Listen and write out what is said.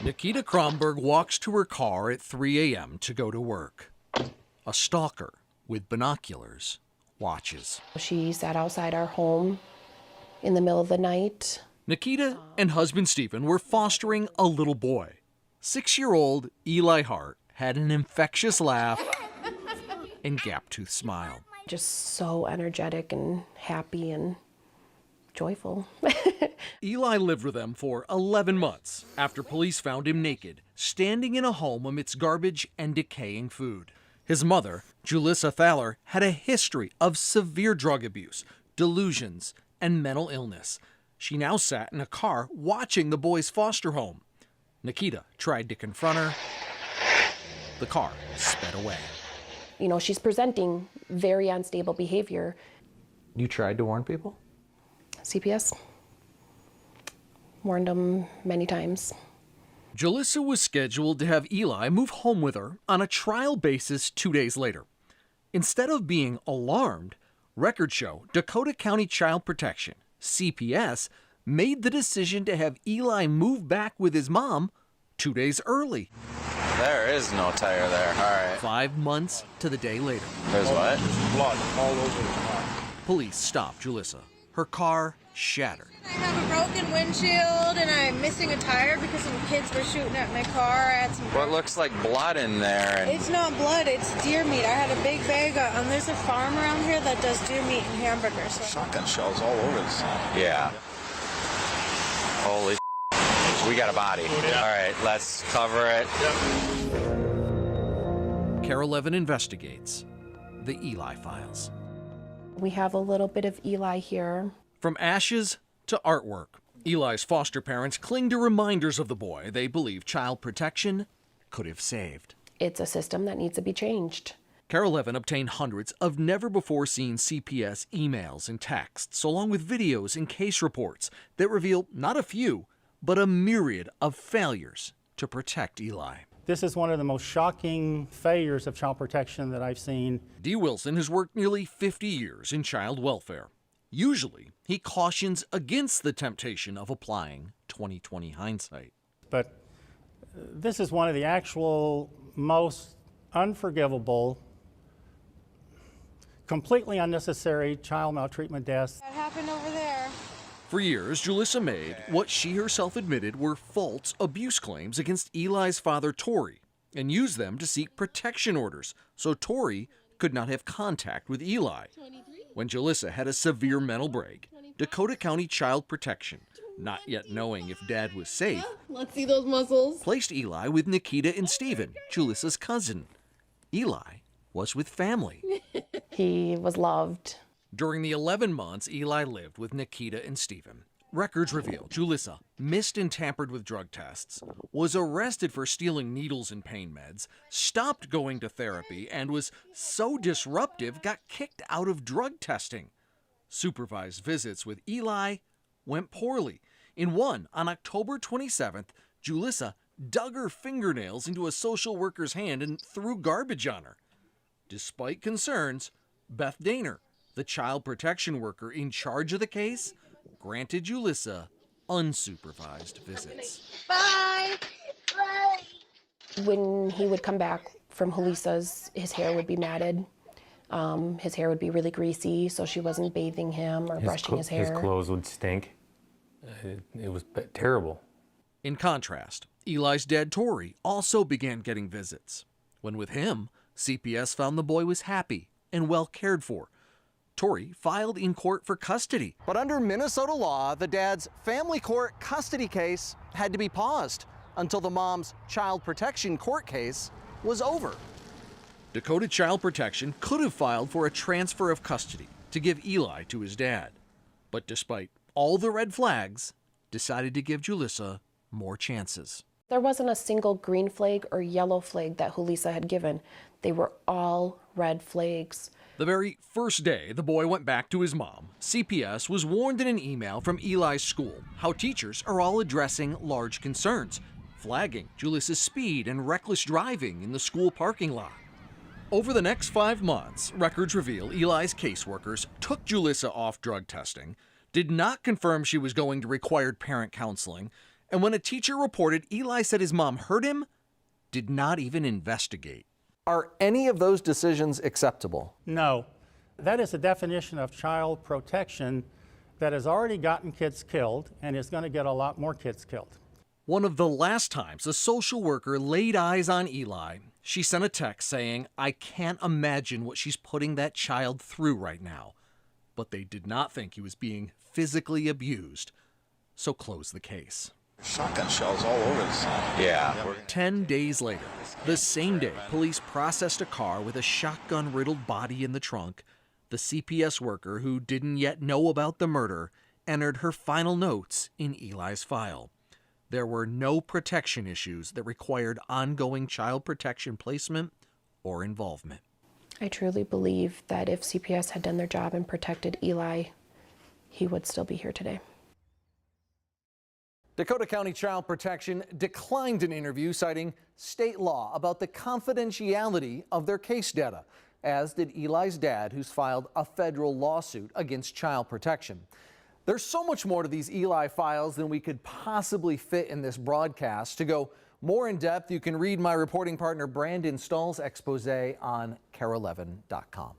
Nikita Kromberg walks to her car at 3 a.m. to go to work. A stalker with binoculars watches. She sat outside our home in the middle of the night. Nikita and husband Stephen were fostering a little boy. 6-year-old Eli Hart had an infectious laugh and gap-toothed smile. Just so energetic and happy and joyful. Eli lived with them for 11 months after police found him naked, standing in a home amidst garbage and decaying food. His mother, Julissa Thaler, had a history of severe drug abuse, delusions, and mental illness. She now sat in a car watching the boy's foster home. Nikita tried to confront her. The car sped away. You know, she's presenting very unstable behavior. You tried to warn people? CPS warned them many times. Julissa was scheduled to have Eli move home with her on a trial basis 2 days later. Instead of being alarmed, records show Dakota County Child Protection, CPS, made the decision to have Eli move back with his mom 2 days early. There is no tire there. All right. 5 months to the day later. There's what? There's blood all over the car. Police stopped Julissa. Her car shattered. I have a broken windshield and I'm missing a tire because some kids were shooting at my car. I had some. What looks like blood in there? It's not blood, it's deer meat. I had a big bag of, there's a farm around here that does deer meat and hamburgers. So. Shotgun shells all over the side. Yeah. Holy we got a body. Yeah. All right, let's cover it. Yep. KARE 11 investigates the Eli Files. We have a little bit of Eli here. From ashes to artwork, Eli's foster parents cling to reminders of the boy they believe child protection could have saved. It's a system that needs to be changed. KARE 11 obtained hundreds of never-before-seen CPS emails and texts, along with videos and case reports that reveal not a few, but a myriad of failures to protect Eli. This is one of the most shocking failures of child protection that I've seen. D. Wilson has worked nearly 50 years in child welfare. Usually, he cautions against the temptation of applying 20/20 hindsight. But this is one of the actual most unforgivable, completely unnecessary child maltreatment deaths. That happened over there. For years, Julissa made what she herself admitted were false abuse claims against Eli's father, Tori, and used them to seek protection orders so Tori could not have contact with Eli. When Julissa had a severe mental break, Dakota County Child Protection, not yet knowing if Dad was safe, let's see those muscles, placed Eli with Nikita and Stephen, Julissa's cousin. Eli was with family. He was loved. During the 11 months Eli lived with Nikita and Stephen, records reveal Julissa missed and tampered with drug tests, was arrested for stealing needles and pain meds, stopped going to therapy, and was so disruptive got kicked out of drug testing. Supervised visits with Eli went poorly. In one, on October 27th, Julissa dug her fingernails into a social worker's hand and threw garbage on her. Despite concerns, Beth Daner, the child protection worker in charge of the case, granted Julissa unsupervised visits. bye. When he would come back from Julissa's, his hair would be matted. His hair would be really greasy, so she wasn't bathing him or brushing his hair. His clothes would stink. It was terrible. In contrast, Eli's dad, Tori, also began getting visits. When with him, CPS found the boy was happy and well cared for. Tori filed in court for custody. But under Minnesota law, the dad's family court custody case had to be paused until the mom's child protection court case was over. Dakota Child Protection could have filed for a transfer of custody to give Eli to his dad, but despite all the red flags, decided to give Julissa more chances. There wasn't a single green flag or yellow flag that Julissa had given. They were all red flags. The very first day the boy went back to his mom, CPS was warned in an email from Eli's school how teachers are all addressing large concerns, flagging Julissa's speed and reckless driving in the school parking lot. Over the next 5 months, records reveal Eli's caseworkers took Julissa off drug testing, did not confirm she was going to required parent counseling, And when a teacher reported Eli said his mom hurt him, did not even investigate. Are any of those decisions acceptable? No. That is a definition of child protection that has already gotten kids killed and is going to get a lot more kids killed. One of the last times a social worker laid eyes on Eli, she sent a text saying, "I can't imagine what she's putting that child through right now." But they did not think he was being physically abused, so closed the case. Shotgun shells all over the side. Yeah. 10 days later, the same day, police processed a car with a shotgun-riddled body in the trunk. The CPS worker, who didn't yet know about the murder, entered her final notes in Eli's file. There were no protection issues that required ongoing child protection placement or involvement. I truly believe that if CPS had done their job and protected Eli, he would still be here today. Dakota County Child Protection declined an interview citing state law about the confidentiality of their case data, as did Eli's dad, who's filed a federal lawsuit against child protection. There's so much more to these Eli files than we could possibly fit in this broadcast. To go more in depth, you can read my reporting partner Brandon Stahl's expose on KARE11.com.